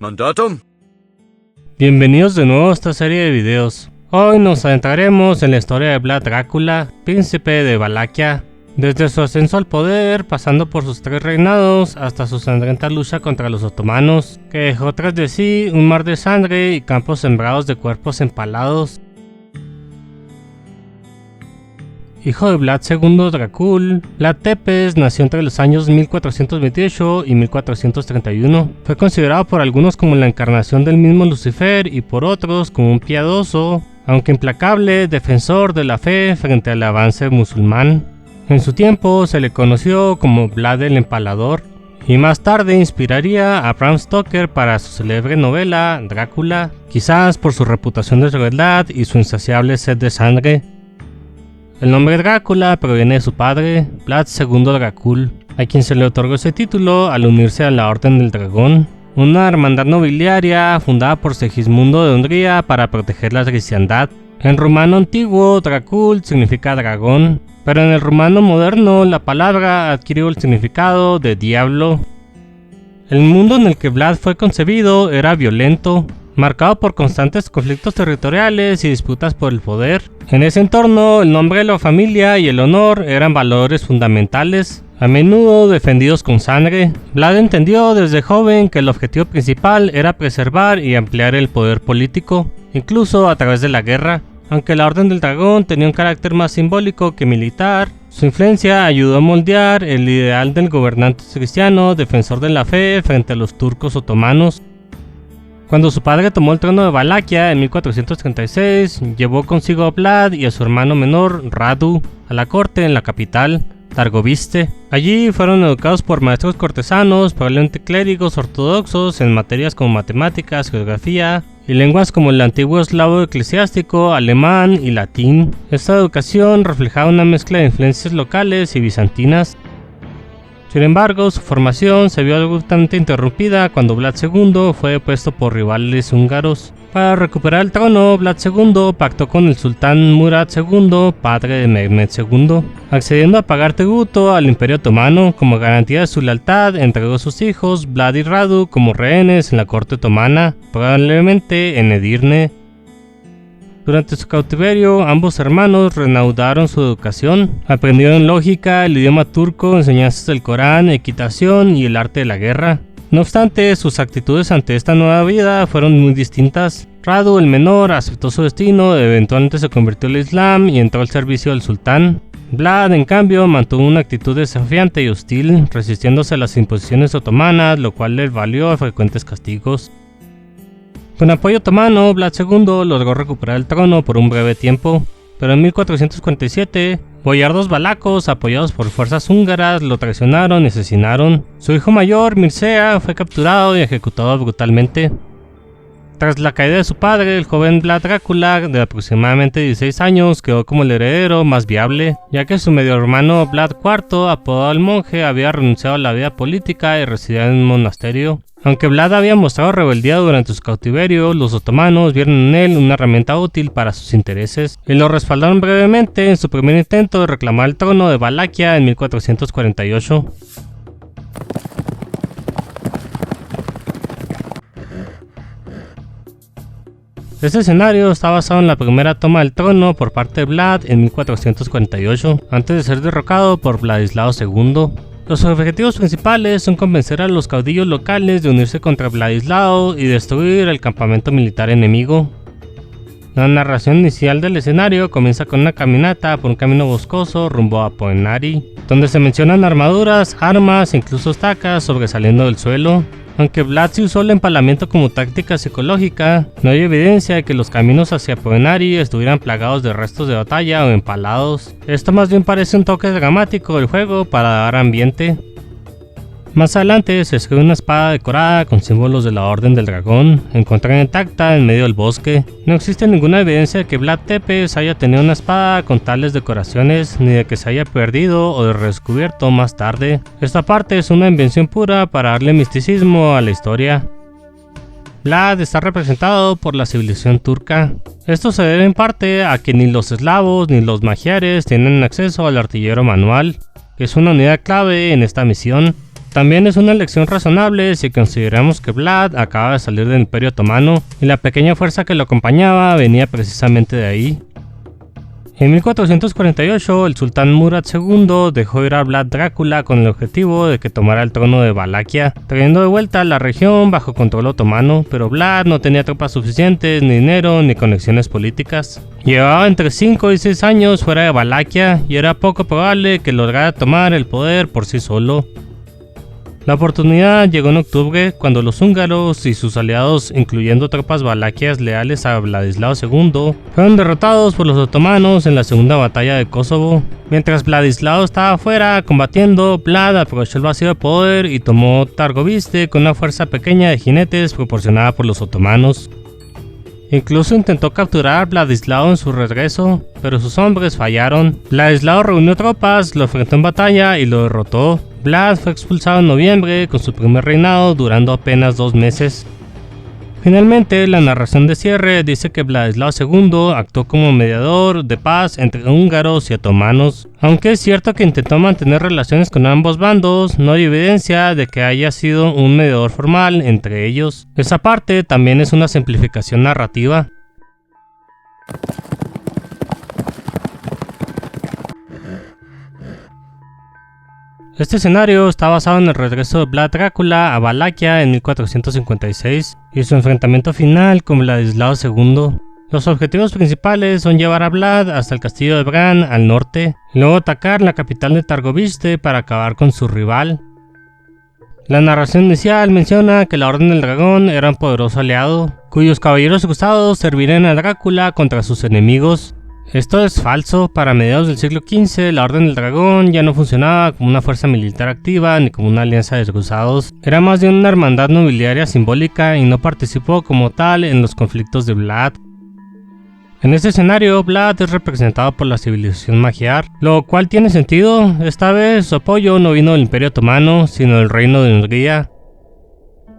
Mandatum. Bienvenidos de nuevo a esta serie de videos. Hoy nos adentraremos en la historia de Vlad Drácula, príncipe de Valaquia, desde su ascenso al poder, pasando por sus 3 reinados, hasta su sangrienta lucha contra los otomanos, que dejó tras de sí un mar de sangre y campos sembrados de cuerpos empalados. Hijo de Vlad II Dracul, Vlad Tepes nació entre los años 1428 y 1431. Fue considerado por algunos como la encarnación del mismo Lucifer y por otros como un piadoso, aunque implacable, defensor de la fe frente al avance musulmán. En su tiempo se le conoció como Vlad el Empalador, y más tarde inspiraría a Bram Stoker para su célebre novela Drácula, quizás por su reputación de crueldad y su insaciable sed de sangre. El nombre Drácula proviene de su padre, Vlad II Dracul, a quien se le otorgó ese título al unirse a la Orden del Dragón, una hermandad nobiliaria fundada por Segismundo de Hungría para proteger la cristiandad. En rumano antiguo, Dracul significa dragón, pero en el rumano moderno la palabra adquirió el significado de diablo. El mundo en el que Vlad fue concebido era violento, marcado por constantes conflictos territoriales y disputas por el poder. En ese entorno, el nombre de la familia y el honor eran valores fundamentales, a menudo defendidos con sangre. Vlad entendió desde joven que el objetivo principal era preservar y ampliar el poder político, incluso a través de la guerra. Aunque la Orden del Dragón tenía un carácter más simbólico que militar, su influencia ayudó a moldear el ideal del gobernante cristiano defensor de la fe frente a los turcos otomanos. Cuando su padre tomó el trono de Valaquia en 1436, llevó consigo a Vlad y a su hermano menor, Radu, a la corte en la capital, Targoviste. Allí fueron educados por maestros cortesanos, probablemente clérigos ortodoxos, en materias como matemáticas, geografía y lenguas como el antiguo eslavo eclesiástico, alemán y latín. Esta educación reflejaba una mezcla de influencias locales y bizantinas. Sin embargo, su formación se vio abruptamente interrumpida cuando Vlad II fue depuesto por rivales húngaros. Para recuperar el trono, Vlad II pactó con el sultán Murad II, padre de Mehmed II, accediendo a pagar tributo al Imperio Otomano. Como garantía de su lealtad, entregó a sus hijos Vlad y Radu como rehenes en la corte otomana, probablemente en Edirne. Durante su cautiverio, ambos hermanos reanudaron su educación, aprendieron lógica, el idioma turco, enseñanzas del Corán, equitación y el arte de la guerra. No obstante, sus actitudes ante esta nueva vida fueron muy distintas. Radu, el menor, aceptó su destino, eventualmente se convirtió al Islam y entró al servicio del sultán. Vlad, en cambio, mantuvo una actitud desafiante y hostil, resistiéndose a las imposiciones otomanas, lo cual le valió frecuentes castigos. Con apoyo otomano, Vlad II logró recuperar el trono por un breve tiempo, pero en 1447, boyardos valacos apoyados por fuerzas húngaras lo traicionaron y asesinaron. Su hijo mayor, Mircea, fue capturado y ejecutado brutalmente. Tras la caída de su padre, el joven Vlad Drácula, de aproximadamente 16 años, quedó como el heredero más viable, ya que su medio hermano Vlad IV, apodado el monje, había renunciado a la vida política y residía en un monasterio. Aunque Vlad había mostrado rebeldía durante su cautiverio, los otomanos vieron en él una herramienta útil para sus intereses y lo respaldaron brevemente en su primer intento de reclamar el trono de Valaquia en 1448. Este escenario está basado en la primera toma del trono por parte de Vlad en 1448, antes de ser derrocado por Vladislao II. Los objetivos principales son convencer a los caudillos locales de unirse contra Vladislao y destruir el campamento militar enemigo. La narración inicial del escenario comienza con una caminata por un camino boscoso rumbo a Poenari, donde se mencionan armaduras, armas e incluso estacas sobresaliendo del suelo. Aunque Vlad sí usó el empalamiento como táctica psicológica, no hay evidencia de que los caminos hacia Poenari estuvieran plagados de restos de batalla o empalados. Esto más bien parece un toque dramático del juego para dar ambiente. Más adelante se escribe una espada decorada con símbolos de la Orden del Dragón, encontrada intacta en medio del bosque. No existe ninguna evidencia de que Vlad Tepes haya tenido una espada con tales decoraciones, ni de que se haya perdido o redescubierto más tarde. Esta parte es una invención pura para darle misticismo a la historia. Vlad está representado por la civilización turca. Esto se debe en parte a que ni los eslavos ni los magiares tienen acceso al artillero manual, que es una unidad clave en esta misión. También es una elección razonable si consideramos que Vlad acaba de salir del Imperio Otomano y la pequeña fuerza que lo acompañaba venía precisamente de ahí. En 1448, el sultán Murad II dejó ir a Vlad Drácula con el objetivo de que tomara el trono de Valaquia, trayendo de vuelta a la región bajo control otomano, pero Vlad no tenía tropas suficientes, ni dinero, ni conexiones políticas. Llevaba entre 5 y 6 años fuera de Valaquia y era poco probable que lograra tomar el poder por sí solo. La oportunidad llegó en octubre, cuando los húngaros y sus aliados, incluyendo tropas valaquias leales a Vladislao II, fueron derrotados por los otomanos en la segunda batalla de Kosovo. Mientras Vladislao estaba afuera combatiendo, Vlad aprovechó el vacío de poder y tomó Targoviste con una fuerza pequeña de jinetes proporcionada por los otomanos. Incluso intentó capturar a Vladislao en su regreso, pero sus hombres fallaron. Vladislao reunió tropas, lo enfrentó en batalla y lo derrotó. Vlad fue expulsado en noviembre, con su primer reinado durando apenas 2 meses. Finalmente, la narración de cierre dice que Vladislao II actuó como mediador de paz entre húngaros y otomanos. Aunque es cierto que intentó mantener relaciones con ambos bandos, no hay evidencia de que haya sido un mediador formal entre ellos. Esa parte también es una simplificación narrativa. Este escenario está basado en el regreso de Vlad Drácula a Valaquia en 1456 y su enfrentamiento final con Vladislao II. Los objetivos principales son llevar a Vlad hasta el castillo de Bran al norte, y luego atacar la capital de Targoviste para acabar con su rival. La narración inicial menciona que la Orden del Dragón era un poderoso aliado, cuyos caballeros cruzados servirían a Drácula contra sus enemigos. Esto es falso. Para mediados del siglo XV, la Orden del Dragón ya no funcionaba como una fuerza militar activa ni como una alianza de cruzados. Era más bien una hermandad nobiliaria simbólica y no participó como tal en los conflictos de Vlad. En este escenario, Vlad es representado por la civilización magiar, lo cual tiene sentido. Esta vez su apoyo no vino del Imperio Otomano, sino del Reino de Hungría.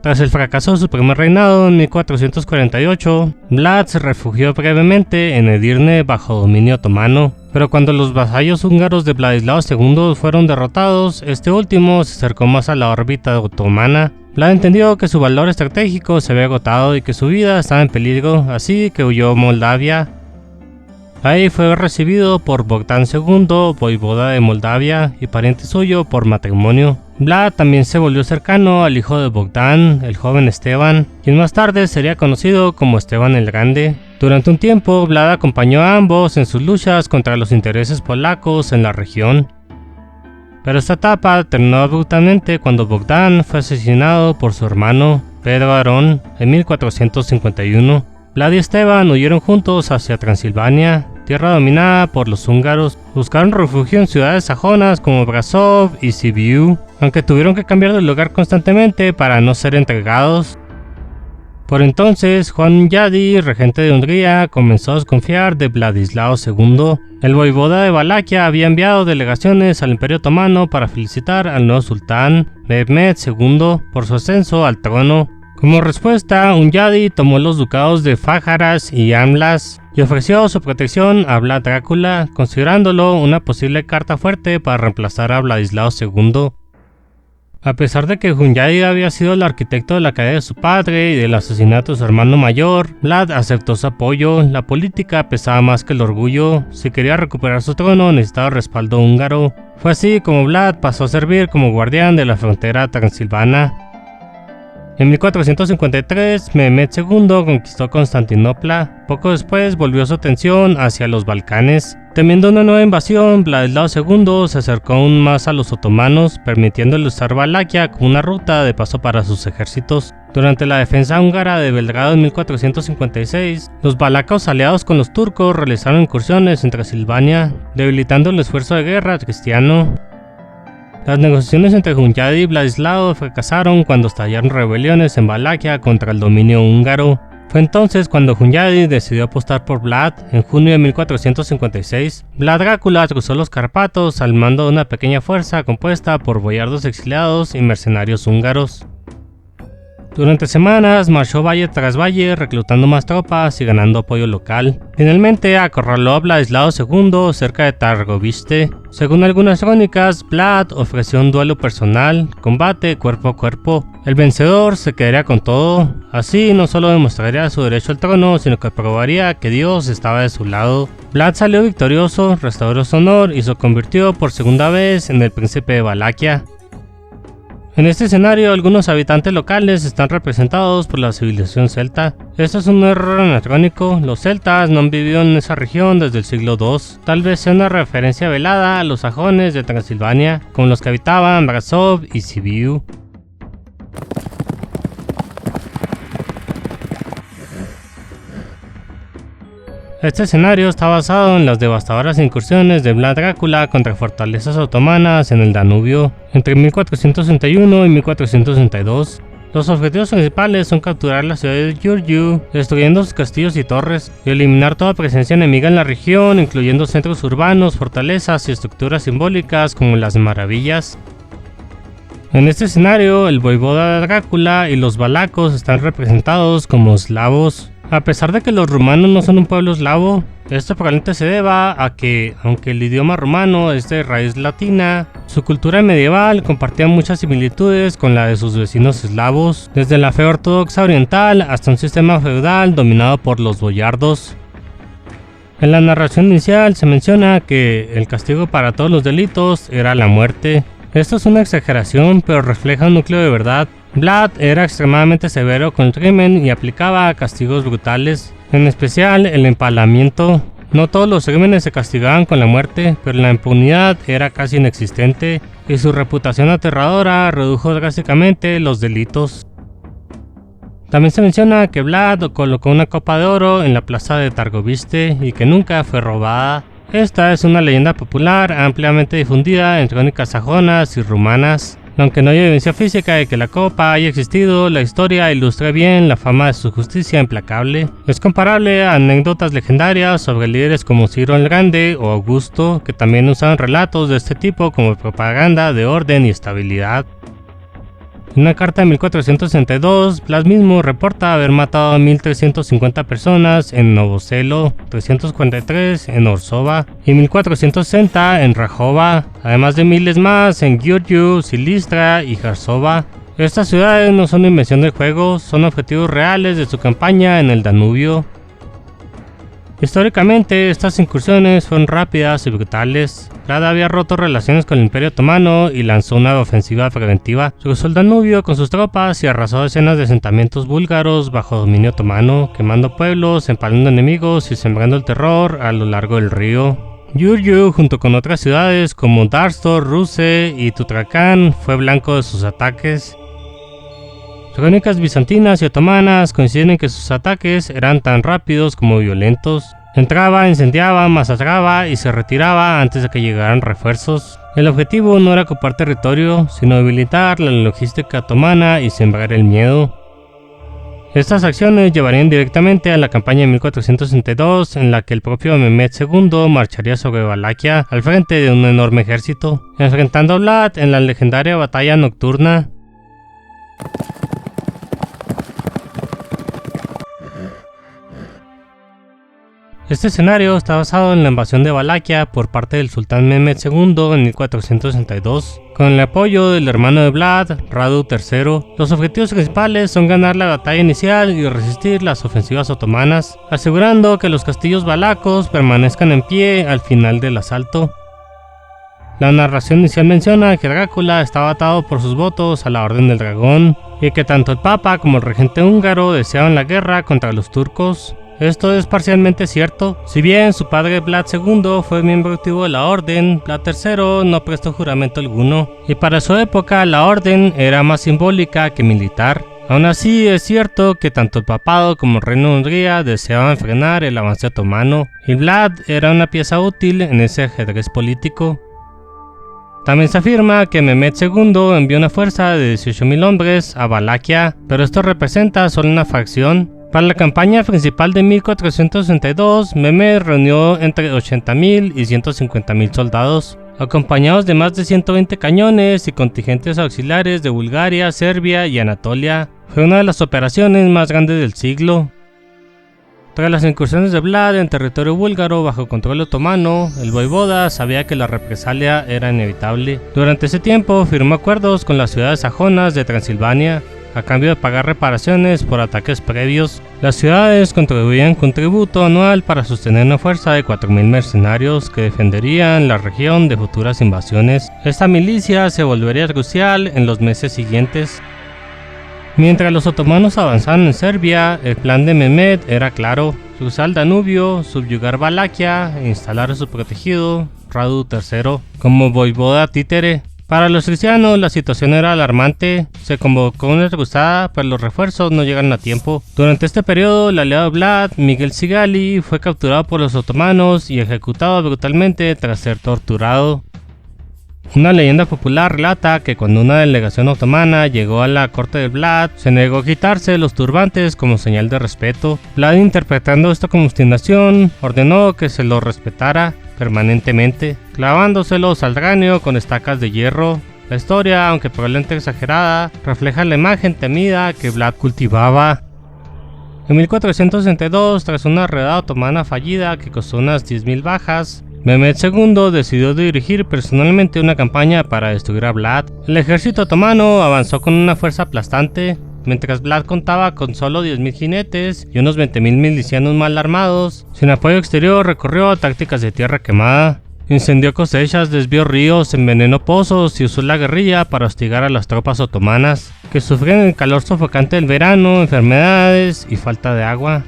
Tras el fracaso de su primer reinado en 1448, Vlad se refugió brevemente en Edirne bajo dominio otomano, pero cuando los vasallos húngaros de Vladislao II fueron derrotados, este último se acercó más a la órbita otomana. Vlad entendió que su valor estratégico se había agotado y que su vida estaba en peligro, así que huyó a Moldavia. Ahí fue recibido por Bogdan II, voivoda de Moldavia y pariente suyo por matrimonio. Vlad también se volvió cercano al hijo de Bogdan, el joven Esteban, quien más tarde sería conocido como Esteban el Grande. Durante un tiempo, Vlad acompañó a ambos en sus luchas contra los intereses polacos en la región. Pero esta etapa terminó abruptamente cuando Bogdan fue asesinado por su hermano, Pedro Arón, en 1451. Vlad y Esteban huyeron juntos hacia Transilvania, tierra dominada por los húngaros. Buscaron refugio en ciudades sajonas como Brasov y Sibiu, aunque tuvieron que cambiar de lugar constantemente para no ser entregados. Por entonces, Juan Hunyadi, regente de Hungría, comenzó a desconfiar de Vladislao II. El voivoda de Valaquia había enviado delegaciones al Imperio Otomano para felicitar al nuevo sultán, Mehmed II, por su ascenso al trono. Como respuesta, Hunyadi tomó los ducados de Fájaras y Amlas y ofreció su protección a Vlad Drácula, considerándolo una posible carta fuerte para reemplazar a Vladislao II. A pesar de que Hunyadi había sido el arquitecto de la caída de su padre y del asesinato de su hermano mayor, Vlad aceptó su apoyo. La política pesaba más que el orgullo. Si quería recuperar su trono, necesitaba respaldo húngaro. Fue así como Vlad pasó a servir como guardián de la frontera transilvana. En 1453, Mehmed II conquistó Constantinopla. Poco después volvió su atención hacia los Balcanes. Temiendo una nueva invasión, Vladislao II se acercó aún más a los otomanos, permitiéndole usar Valaquia como una ruta de paso para sus ejércitos. Durante la defensa húngara de Belgrado en 1456, los valacos aliados con los turcos realizaron incursiones en Transilvania, debilitando el esfuerzo de guerra cristiano. Las negociaciones entre Hunyadi y Vladislao fracasaron cuando estallaron rebeliones en Valaquia contra el dominio húngaro. Fue entonces cuando Hunyadi decidió apostar por Vlad. En junio de 1456, Vlad Drácula cruzó los Cárpatos al mando de una pequeña fuerza compuesta por boyardos exiliados y mercenarios húngaros. Durante semanas marchó valle tras valle reclutando más tropas y ganando apoyo local. Finalmente acorraló a Vladislao II cerca de Targoviste. Según algunas crónicas, Vlad ofreció un duelo personal, combate cuerpo a cuerpo. El vencedor se quedaría con todo. Así no solo demostraría su derecho al trono, sino que probaría que Dios estaba de su lado. Vlad salió victorioso, restauró su honor y se convirtió por segunda vez en el príncipe de Valaquia. En este escenario, algunos habitantes locales están representados por la civilización celta. Esto es un error anacrónico, los celtas no han vivido en esa región desde el siglo II. Tal vez sea una referencia velada a los sajones de Transilvania, como los que habitaban Brasov y Sibiu. Este escenario está basado en las devastadoras incursiones de Vlad Drácula contra fortalezas otomanas en el Danubio entre 1461 y 1462. Los objetivos principales son capturar la ciudad de Giurgiu, destruyendo sus castillos y torres, y eliminar toda presencia enemiga en la región, incluyendo centros urbanos, fortalezas y estructuras simbólicas como las maravillas. En este escenario, el voivoda de Drácula y los valacos están representados como eslavos. A pesar de que los rumanos no son un pueblo eslavo, esto probablemente se deba a que, aunque el idioma rumano es de raíz latina, su cultura medieval compartía muchas similitudes con la de sus vecinos eslavos, desde la fe ortodoxa oriental hasta un sistema feudal dominado por los boyardos. En la narración inicial se menciona que el castigo para todos los delitos era la muerte. Esto es una exageración, pero refleja un núcleo de verdad. Vlad era extremadamente severo con el crimen y aplicaba castigos brutales, en especial el empalamiento. No todos los crímenes se castigaban con la muerte, pero la impunidad era casi inexistente y su reputación aterradora redujo drásticamente los delitos. También se menciona que Vlad colocó una copa de oro en la plaza de Targoviste y que nunca fue robada. Esta es una leyenda popular ampliamente difundida en crónicas sajonas y rumanas. Aunque no hay evidencia física de que la copa haya existido, la historia ilustra bien la fama de su justicia implacable. Es comparable a anécdotas legendarias sobre líderes como Ciro el Grande o Augusto, que también usaban relatos de este tipo como propaganda de orden y estabilidad. En una carta de 1462, Vlad mismo reporta haber matado a 1350 personas en Novoselo, 343 en Orsova y 1460 en Rajova, además de miles más en Giurgiu, Silistra y Jarsova. Estas ciudades no son invención del juego, son objetivos reales de su campaña en el Danubio. Históricamente, estas incursiones fueron rápidas y brutales. Vlad había roto relaciones con el Imperio Otomano y lanzó una ofensiva preventiva. Cruzó el Danubio con sus tropas y arrasó decenas de asentamientos búlgaros bajo dominio otomano, quemando pueblos, empalando enemigos y sembrando el terror a lo largo del río. Giurgiu, junto con otras ciudades como Darstor, Ruse y Tutrakan, fue blanco de sus ataques. Crónicas bizantinas y otomanas coinciden en que sus ataques eran tan rápidos como violentos. Entraba, incendiaba, masacraba y se retiraba antes de que llegaran refuerzos. El objetivo no era ocupar territorio, sino debilitar la logística otomana y sembrar el miedo. Estas acciones llevarían directamente a la campaña de 1462, en la que el propio Mehmed II marcharía sobre Valaquia al frente de un enorme ejército, enfrentando a Vlad en la legendaria batalla nocturna. Este escenario está basado en la invasión de Valaquia por parte del sultán Mehmed II en 1462, con el apoyo del hermano de Vlad, Radu III. Los objetivos principales son ganar la batalla inicial y resistir las ofensivas otomanas, asegurando que los castillos valacos permanezcan en pie al final del asalto. La narración inicial menciona que Drácula estaba atado por sus votos a la Orden del Dragón, y que tanto el Papa como el regente húngaro deseaban la guerra contra los turcos. Esto es parcialmente cierto. Si bien su padre Vlad II fue miembro activo de la Orden, Vlad III no prestó juramento alguno, y para su época la Orden era más simbólica que militar. Aún así, es cierto que tanto el papado como el reino de Hungría deseaban frenar el avance otomano, y Vlad era una pieza útil en ese ajedrez político. También se afirma que Mehmed II envió una fuerza de 18.000 hombres a Valaquia, pero esto representa solo una facción. Para la campaña principal de 1462, Mehmed reunió entre 80.000 y 150.000 soldados, acompañados de más de 120 cañones y contingentes auxiliares de Bulgaria, Serbia y Anatolia. Fue una de las operaciones más grandes del siglo. Tras las incursiones de Vlad en territorio búlgaro bajo control otomano, el voivoda sabía que la represalia era inevitable. Durante ese tiempo firmó acuerdos con las ciudades sajonas de Transilvania, a cambio de pagar reparaciones por ataques previos. Las ciudades contribuían con tributo anual para sostener una fuerza de 4.000 mercenarios que defenderían la región de futuras invasiones. Esta milicia se volvería crucial en los meses siguientes. Mientras los otomanos avanzaban en Serbia, el plan de Mehmed era claro: cruzar el Danubio, subyugar Valaquia e instalar a su protegido, Radu III, como voivoda títere. Para los cristianos la situación era alarmante. Se convocó una cruzada, pero los refuerzos no llegaron a tiempo. Durante este periodo, el aliado Vlad, Miguel Sigali, fue capturado por los otomanos y ejecutado brutalmente tras ser torturado. Una leyenda popular relata que cuando una delegación otomana llegó a la corte de Vlad, se negó a quitarse los turbantes como señal de respeto. Vlad, interpretando esto como obstinación, ordenó que se los respetara permanentemente, clavándoselos al cráneo con estacas de hierro. La historia, aunque probablemente exagerada, refleja la imagen temida que Vlad cultivaba. En 1462, tras una redada otomana fallida que costó unas 10.000 bajas, Mehmed II decidió dirigir personalmente una campaña para destruir a Vlad. El ejército otomano avanzó con una fuerza aplastante, mientras Vlad contaba con solo 10.000 jinetes y unos 20.000 milicianos mal armados. Sin apoyo exterior recurrió a tácticas de tierra quemada. Incendió cosechas, desvió ríos, envenenó pozos y usó la guerrilla para hostigar a las tropas otomanas, que sufrían el calor sofocante del verano, enfermedades y falta de agua.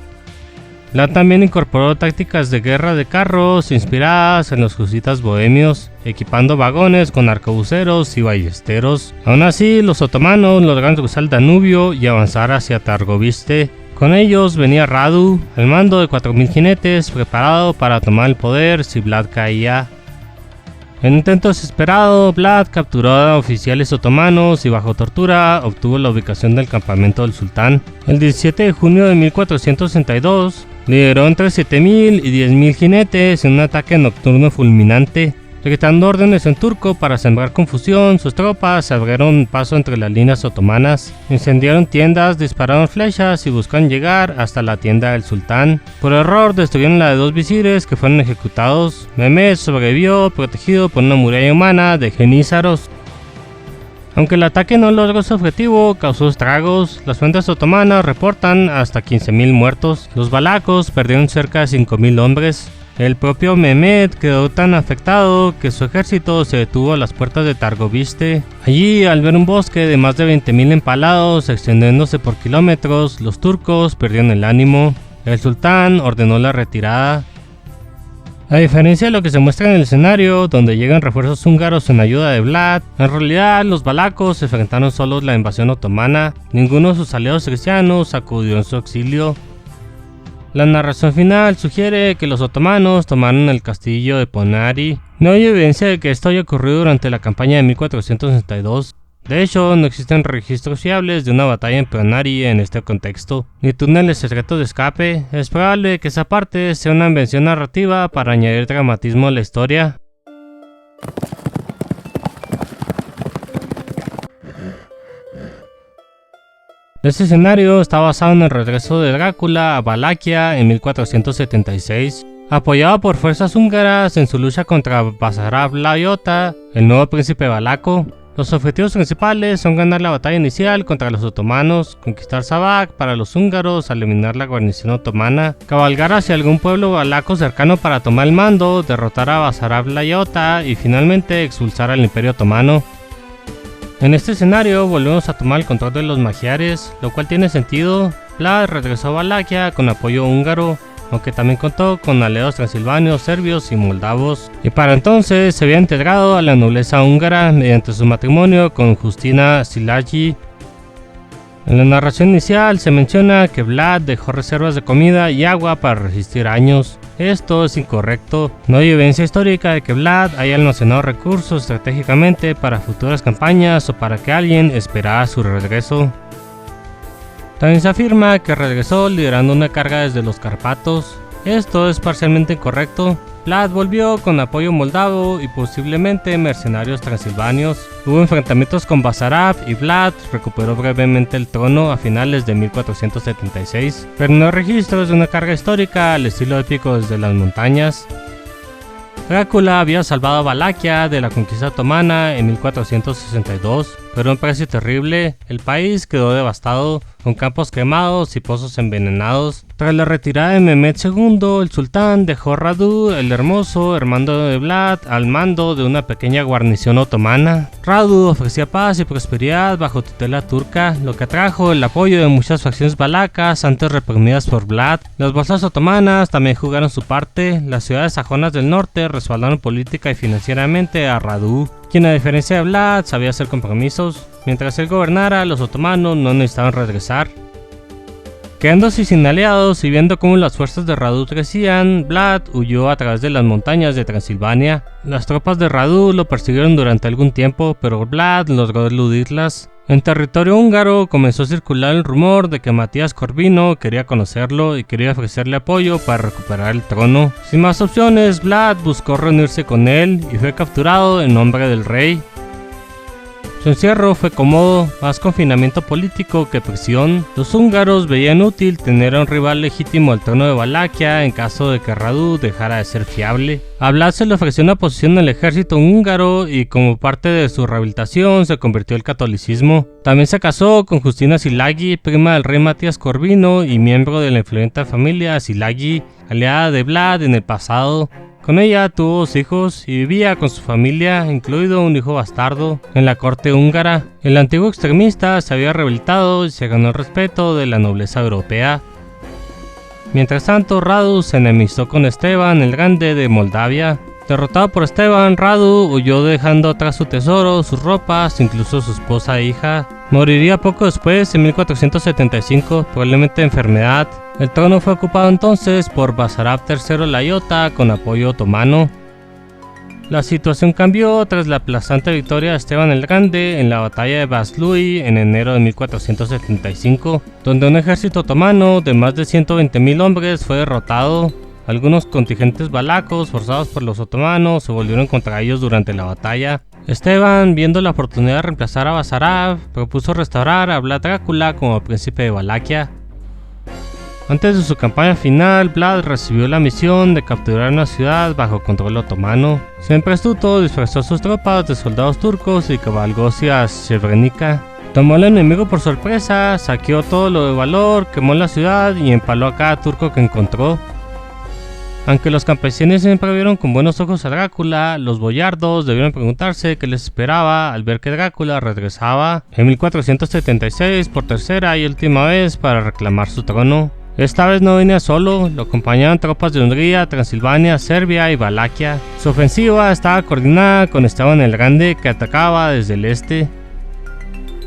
Vlad también incorporó tácticas de guerra de carros inspiradas en los husitas bohemios, equipando vagones con arcabuceros y ballesteros. Aún así, los otomanos lograron cruzar el Danubio y avanzar hacia Targoviste. Con ellos venía Radu, al mando de 4.000 jinetes, preparado para tomar el poder si Vlad caía. En un intento desesperado, Vlad capturó a oficiales otomanos y bajo tortura obtuvo la ubicación del campamento del sultán. El 17 de junio de 1462, lideró entre 7.000 y 10.000 jinetes en un ataque nocturno fulminante. Gritando órdenes en turco para sembrar confusión, sus tropas se abrieron paso entre las líneas otomanas, incendiaron tiendas, dispararon flechas y buscaron llegar hasta la tienda del sultán. Por error destruyeron la de 2 visires que fueron ejecutados. Mehmed sobrevivió protegido por una muralla humana de genízaros. Aunque el ataque no logró su objetivo, causó estragos. Las fuentes otomanas reportan hasta 15.000 muertos. Los valacos perdieron cerca de 5.000 hombres. El propio Mehmed quedó tan afectado que su ejército se detuvo a las puertas de Targoviste. Allí, al ver un bosque de más de 20.000 empalados extendiéndose por kilómetros, los turcos perdieron el ánimo. El sultán ordenó la retirada. A diferencia de lo que se muestra en el escenario, donde llegan refuerzos húngaros en ayuda de Vlad, en realidad los valacos enfrentaron solo la invasión otomana. Ninguno de sus aliados cristianos acudió en su auxilio. La narración final sugiere que los otomanos tomaron el castillo de Ponari. No hay evidencia de que esto haya ocurrido durante la campaña de 1462. De hecho, no existen registros fiables de una batalla en Ponari en este contexto, ni túneles secretos de escape. Es probable que esa parte sea una invención narrativa para añadir dramatismo a la historia. Este escenario está basado en el regreso de Drácula a Valaquia en 1476. Apoyado por fuerzas húngaras en su lucha contra Basarab Lajos, el nuevo príncipe valaco. Los objetivos principales son ganar la batalla inicial contra los otomanos, conquistar Sabak para los húngaros al eliminar la guarnición otomana, cabalgar hacia algún pueblo valaco cercano para tomar el mando, derrotar a Basarab Lajos y finalmente expulsar al imperio otomano. En este escenario volvemos a tomar el control de los magiares, lo cual tiene sentido. Vlad regresó a Valaquia con apoyo húngaro, aunque también contó con aliados transilvanios, serbios y moldavos, y para entonces se había integrado a la nobleza húngara mediante su matrimonio con Justina Szilágyi. En la narración inicial se menciona que Vlad dejó reservas de comida y agua para resistir años. Esto es incorrecto. No hay evidencia histórica de que Vlad haya almacenado recursos estratégicamente para futuras campañas o para que alguien esperara su regreso. También se afirma que regresó liderando una carga desde los Cárpatos. Esto es parcialmente incorrecto. Vlad volvió con apoyo moldavo y posiblemente mercenarios transilvanios. Hubo enfrentamientos con Basarab y Vlad recuperó brevemente el trono a finales de 1476, pero no hay registros de una carga histórica al estilo épico desde las montañas. Drácula había salvado a Valaquia de la conquista otomana en 1462, pero a un precio terrible. El país quedó devastado, con campos quemados y pozos envenenados. Tras la retirada de Mehmed II, el sultán dejó a Radu el Hermoso, hermano de Vlad, al mando de una pequeña guarnición otomana. Radu ofrecía paz y prosperidad bajo tutela turca, lo que atrajo el apoyo de muchas facciones valacas antes reprimidas por Vlad. Las bolsas otomanas también jugaron su parte. Las ciudades sajonas del norte respaldaron política y financieramente a Radu, quien a diferencia de Vlad sabía hacer compromisos. Mientras él gobernara, los otomanos no necesitaban regresar. Quedándose sin aliados y viendo cómo las fuerzas de Radu crecían, Vlad huyó a través de las montañas de Transilvania. Las tropas de Radu lo persiguieron durante algún tiempo, pero Vlad logró eludirlas. En territorio húngaro comenzó a circular el rumor de que Matías Corvino quería conocerlo y quería ofrecerle apoyo para recuperar el trono. Sin más opciones, Vlad buscó reunirse con él y fue capturado en nombre del rey. Su encierro fue cómodo, más confinamiento político que prisión. Los húngaros veían útil tener a un rival legítimo al trono de Valaquia en caso de que Radu dejara de ser fiable. A Vlad se le ofreció una posición en el ejército húngaro y como parte de su rehabilitación se convirtió al catolicismo. También se casó con Justina Szilágyi, prima del rey Matías Corvino y miembro de la influyente familia Szilágyi, aliada de Vlad en el pasado. Con ella tuvo 2 hijos y vivía con su familia, incluido un hijo bastardo, en la corte húngara. El antiguo extremista se había rehabilitado y se ganó el respeto de la nobleza europea. Mientras tanto, Radu se enemistó con Esteban el Grande de Moldavia. Derrotado por Esteban, Radu huyó dejando atrás su tesoro, sus ropas, incluso su esposa e hija. Moriría poco después, en 1475, probablemente de enfermedad. El trono fue ocupado entonces por Basarab III Layota con apoyo otomano. La situación cambió tras la aplastante victoria de Esteban el Grande en la batalla de Vaslui en enero de 1475, donde un ejército otomano de más de 120.000 hombres fue derrotado. Algunos contingentes valacos forzados por los otomanos se volvieron contra ellos durante la batalla. Esteban, viendo la oportunidad de reemplazar a Basarab, propuso restaurar a Vlad Drácula como príncipe de Valaquia. Antes de su campaña final, Vlad recibió la misión de capturar una ciudad bajo control otomano. Siempre astuto, disfrazó a sus tropas de soldados turcos y cabalgó hacia Srebrenica. Tomó al enemigo por sorpresa, saqueó todo lo de valor, quemó la ciudad y empaló a cada turco que encontró. Aunque los campesinos siempre vieron con buenos ojos a Drácula, los boyardos debieron preguntarse qué les esperaba al ver que Drácula regresaba en 1476 por tercera y última vez para reclamar su trono. Esta vez no venía solo, lo acompañaban tropas de Hungría, Transilvania, Serbia y Valaquia. Su ofensiva estaba coordinada con Esteban el Grande, que atacaba desde el este.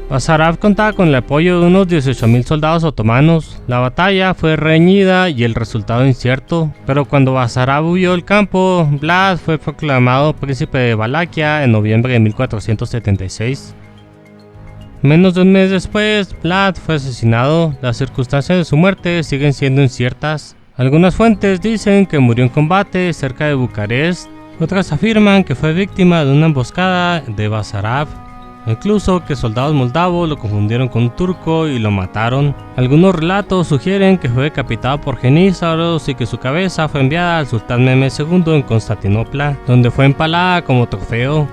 Basarab contaba con el apoyo de unos 18.000 soldados otomanos. La batalla fue reñida y el resultado incierto, pero cuando Basarab huyó del campo, Vlad fue proclamado príncipe de Valaquia en noviembre de 1476. Menos de un mes después, Vlad fue asesinado. Las circunstancias de su muerte siguen siendo inciertas. Algunas fuentes dicen que murió en combate cerca de Bucarest, otras afirman que fue víctima de una emboscada de Basarab. Incluso que soldados moldavos lo confundieron con un turco y lo mataron. Algunos relatos sugieren que fue decapitado por jenízaros y que su cabeza fue enviada al sultán Mehmed II en Constantinopla, donde fue empalada como trofeo.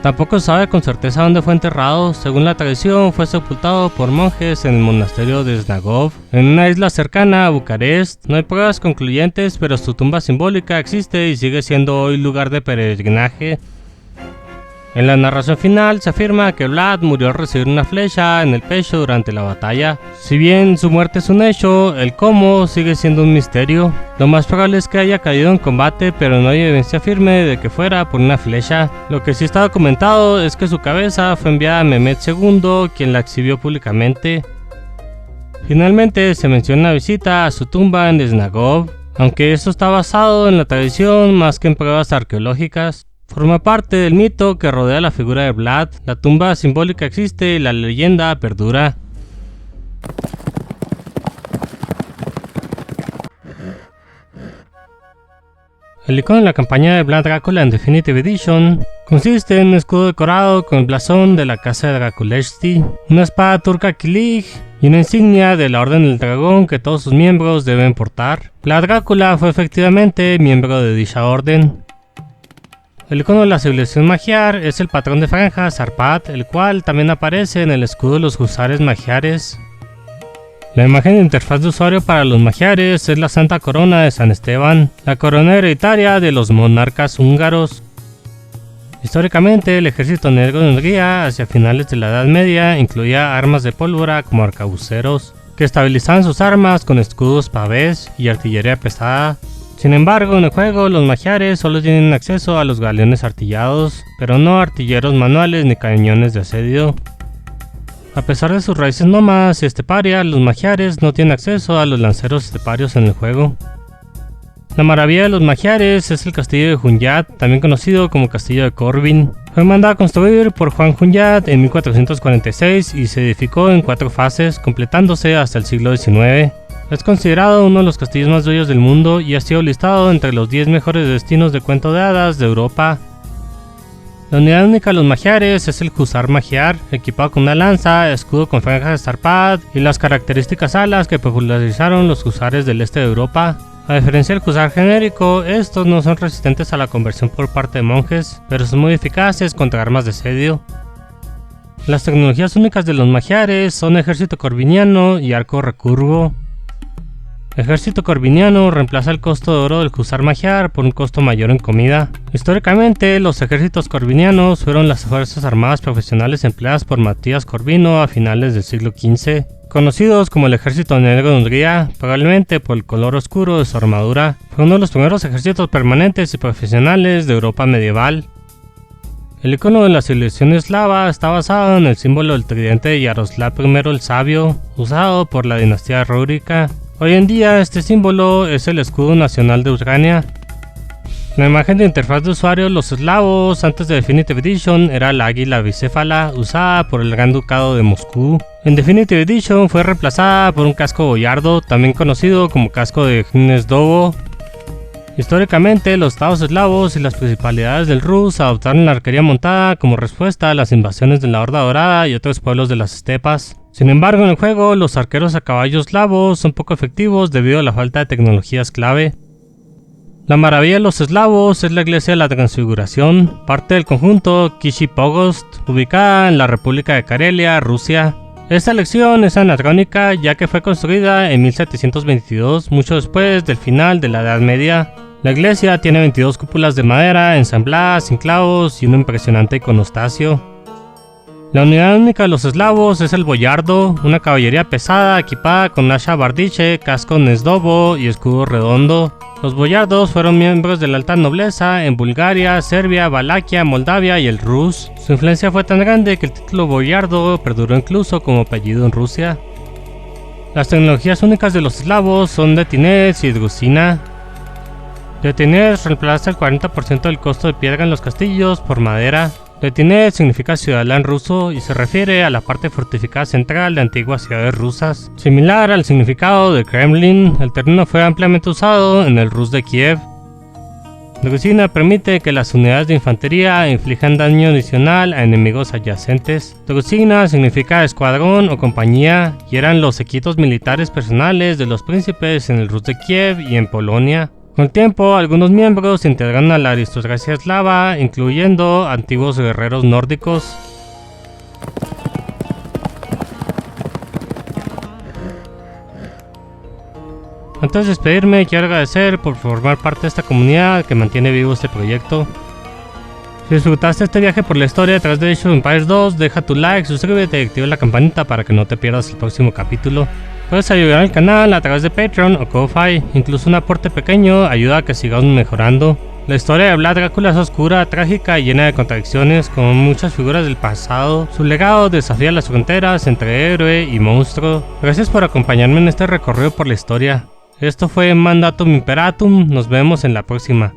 Tampoco se sabe con certeza dónde fue enterrado. Según la tradición, fue sepultado por monjes en el monasterio de Snagov, en una isla cercana a Bucarest. No hay pruebas concluyentes, pero su tumba simbólica existe y sigue siendo hoy lugar de peregrinaje. En la narración final se afirma que Vlad murió al recibir una flecha en el pecho durante la batalla. Si bien su muerte es un hecho, el cómo sigue siendo un misterio. Lo más probable es que haya caído en combate, pero no hay evidencia firme de que fuera por una flecha. Lo que sí está documentado es que su cabeza fue enviada a Mehmed II, quien la exhibió públicamente. Finalmente se menciona una visita a su tumba en Snagov, aunque esto está basado en la tradición más que en pruebas arqueológicas. Forma parte del mito que rodea la figura de Vlad. La tumba simbólica existe y la leyenda perdura. El icono de la campaña de Vlad Drácula en Definitive Edition consiste en un escudo decorado con el blasón de la casa de Draculesti, una espada turca Kilig y una insignia de la Orden del Dragón que todos sus miembros deben portar. Vlad Drácula fue efectivamente miembro de dicha orden. El icono de la civilización magiar es el patrón de franjas Zarpat, el cual también aparece en el escudo de los husares magiares. La imagen de interfaz de usuario para los magiares es la Santa Corona de San Esteban, la corona hereditaria de los monarcas húngaros. Históricamente, el ejército negro de Hungría hacia finales de la Edad Media incluía armas de pólvora como arcabuceros, que estabilizaban sus armas con escudos pavés y artillería pesada. Sin embargo, en el juego los magiares solo tienen acceso a los galeones artillados, pero no artilleros manuales ni cañones de asedio. A pesar de sus raíces nómadas y esteparias, los magiares no tienen acceso a los lanceros esteparios en el juego. La maravilla de los magiares es el castillo de Hunyad, también conocido como castillo de Corbin. Fue mandado a construir por Juan Hunyad en 1446 y se edificó en 4 fases, completándose hasta el siglo XIX. Es considerado uno de los castillos más bellos del mundo y ha sido listado entre los 10 mejores destinos de cuento de hadas de Europa. La unidad única de los magiares es el Husar Magiar, equipado con una lanza, escudo con franjas de Zarpat y las características alas que popularizaron los husares del este de Europa. A diferencia del Husar genérico, estos no son resistentes a la conversión por parte de monjes, pero son muy eficaces contra armas de asedio. Las tecnologías únicas de los magiares son ejército corbiniano y arco recurvo. Ejército corbiniano reemplaza el costo de oro del Husar Magiar por un costo mayor en comida. Históricamente, los ejércitos corbinianos fueron las fuerzas armadas profesionales empleadas por Matías Corvino a finales del siglo XV, conocidos como el Ejército Negro de Hungría, probablemente por el color oscuro de su armadura. Fue uno de los primeros ejércitos permanentes y profesionales de Europa medieval. El icono de la civilización eslava está basado en el símbolo del tridente de Yaroslav I el Sabio, usado por la dinastía rúrica. Hoy en día este símbolo es el escudo nacional de Ucrania. La imagen de interfaz de usuario de los eslavos antes de Definitive Edition era la águila bicéfala usada por el Gran Ducado de Moscú. En Definitive Edition fue reemplazada por un casco boyardo, también conocido como casco de Gnezdovo. Históricamente, los estados eslavos y las principalidades del Rus adoptaron la arquería montada como respuesta a las invasiones de la Horda Dorada y otros pueblos de las estepas. Sin embargo, en el juego, los arqueros a caballo eslavos son poco efectivos debido a la falta de tecnologías clave. La maravilla de los eslavos es la iglesia de la Transfiguración, parte del conjunto Kishi Pogost, ubicada en la República de Karelia, Rusia. Esta elección es anacrónica ya que fue construida en 1722, mucho después del final de la Edad Media. La iglesia tiene 22 cúpulas de madera ensambladas sin clavos y un impresionante iconostasio. La unidad única de los eslavos es el boyardo, una caballería pesada equipada con asha bardiche, casco Gnezdovo y escudo redondo. Los boyardos fueron miembros de la alta nobleza en Bulgaria, Serbia, Valaquia, Moldavia y el Rus. Su influencia fue tan grande que el título boyardo perduró incluso como apellido en Rusia. Las tecnologías únicas de los eslavos son Detinez y Drusina. Detinez reemplaza el 40% del costo de piedra en los castillos por madera. Detinez significa ciudadela en ruso y se refiere a la parte fortificada central de antiguas ciudades rusas. Similar al significado de Kremlin, el término fue ampliamente usado en el Rus de Kiev. Drusina permite que las unidades de infantería inflijan daño adicional a enemigos adyacentes. Drusina significa escuadrón o compañía y eran los equipos militares personales de los príncipes en el Rus de Kiev y en Polonia. Con el tiempo, algunos miembros se integraron a la aristocracia eslava, incluyendo antiguos guerreros nórdicos. Antes de despedirme, quiero agradecer por formar parte de esta comunidad que mantiene vivo este proyecto. Si disfrutaste este viaje por la historia detrás de Age of Empires 2, deja tu like, suscríbete y activa la campanita para que no te pierdas el próximo capítulo. Puedes ayudar al canal a través de Patreon o Ko-Fi, incluso un aporte pequeño ayuda a que sigamos mejorando. La historia de Vlad Drácula es oscura, trágica y llena de contradicciones, como muchas figuras del pasado. Su legado desafía las fronteras entre héroe y monstruo. Gracias por acompañarme en este recorrido por la historia. Esto fue Mandatum Imperatum, nos vemos en la próxima.